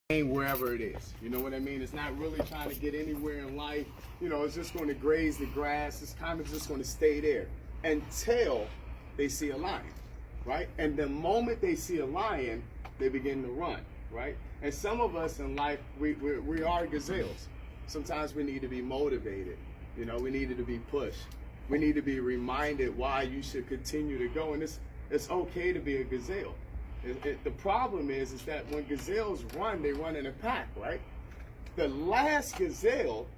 wherever it is. You know what I mean? It's not really trying to get anywhere in life. You know, it's just going to graze the grass. It's kind of just going to stay there until they see a lion, right? And the moment they see a lion, they begin to run, right? And some of us in life, we are gazelles. Sometimes we need to be motivated. You know, we need to be pushed. We need to be reminded why you should continue to go. And it's okay to be a gazelle. The problem is that when gazelles run, they run in a pack, right? The last gazelle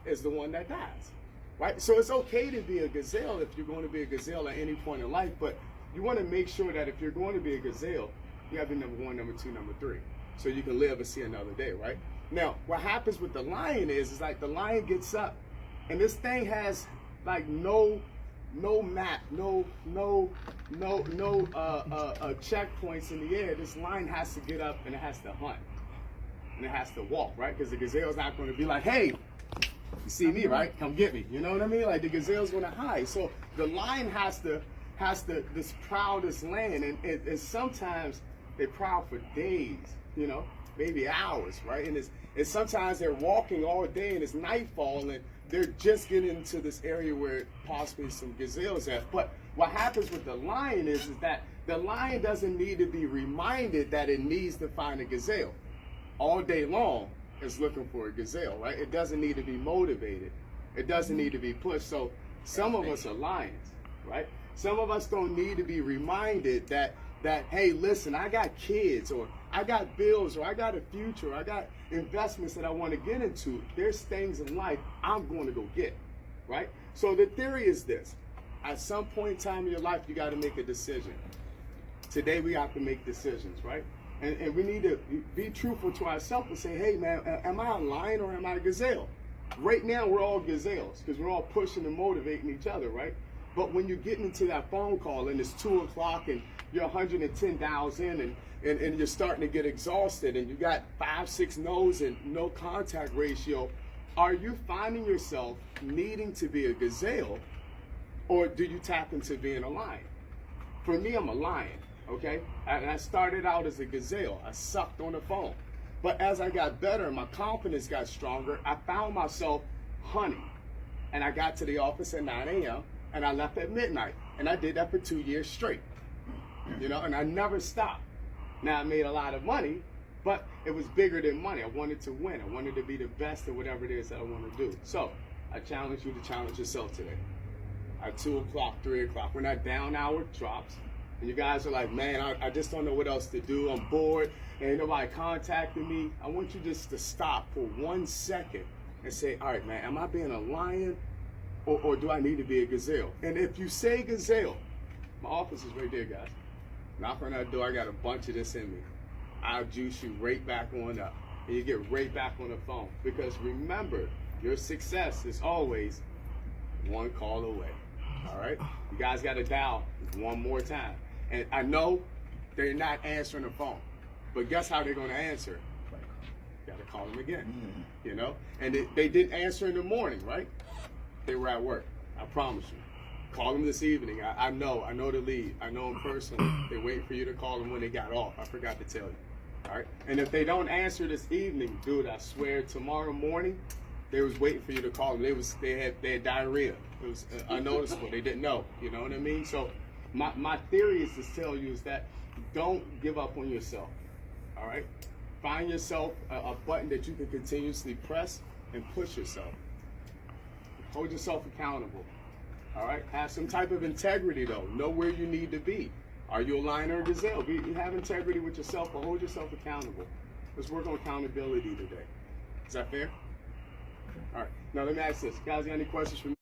is the one that dies, right? So it's okay to be a gazelle if you're going to be a gazelle at any point in life, but you want to make sure that if you're going to be a gazelle, you have to be number one, number two, number three, so you can live and see another day, right? Now, what happens with the lion is like the lion gets up, and this thing has like no map, no checkpoints in the air. This lion has to get up and it has to hunt and it has to walk, right? Because the gazelle's not going to be like, hey, you see me, right? Come get me. You know what I mean? Like the gazelle's going to hide. So the lion has to this prowl this land, and sometimes they prowl for days, you know, maybe hours, right? And sometimes they're walking all day and it's nightfall and they're just getting into this area where possibly some gazelles at. But what happens with the lion is that the lion doesn't need to be reminded that it needs to find a gazelle. All day long, it's looking for a gazelle, right? It doesn't need to be motivated. It doesn't need to be pushed. So some of us are lions, right? Some of us don't need to be reminded that hey, listen, I got kids, or I got bills, or I got a future, or I got investments that I want to get into. There's things in life I'm going to go get, right? So the theory is this. At some point in time in your life, you got to make a decision. Today, we have to make decisions, right? And we need to be truthful to ourselves and say, hey, man, am I a lion or am I a gazelle? Right now, we're all gazelles because we're all pushing and motivating each other, right? But when you're getting into that phone call and it's 2 o'clock and you're 110 dials in and you're starting to get exhausted and you got 5, 6 no's and no contact ratio, are you finding yourself needing to be a gazelle, or do you tap into being a lion? For me, I'm a lion, okay? And I started out as a gazelle. I sucked on the phone. But as I got better and my confidence got stronger, I found myself hunting. And I got to the office at 9 a.m. and I left at midnight. And I did that for 2 years straight. You know, and I never stopped. Now, I made a lot of money, but it was bigger than money. I wanted to win. I wanted to be the best at whatever it is that I want to do. So I challenge you to challenge yourself today. At 2 o'clock, 3 o'clock, when that down hour drops, and you guys are like, man, I just don't know what else to do. I'm bored. Ain't nobody contacting me. I want you just to stop for 1 second and say, all right, man, am I being a lion or do I need to be a gazelle? And if you say gazelle, my office is right there, guys. Knock on that door, I got a bunch of this in me. I'll juice you right back on up. And you get right back on the phone. Because remember, your success is always one call away. All right? You guys got to dial one more time. And I know they're not answering the phone. But guess how they're going to answer? You got to call them again. You know? And they didn't answer in the morning, right? They were at work. I promise you. Call them this evening. I know the lead. I know them personally. They're waiting for you to call them when they got off. I forgot to tell you. All right? And if they don't answer this evening, dude, I swear tomorrow morning, they was waiting for you to call them. They had diarrhea. It was unnoticeable. They didn't know. You know what I mean? So my theory is to tell you is that don't give up on yourself. All right? Find yourself a button that you can continuously press and push yourself. Hold yourself accountable. All right? Have some type of integrity, though. Know where you need to be. Are you a lion or a gazelle? Have integrity with yourself, but hold yourself accountable. Let's work on accountability today. Is that fair? All right. Now, let me ask this. Guys, got any questions for me?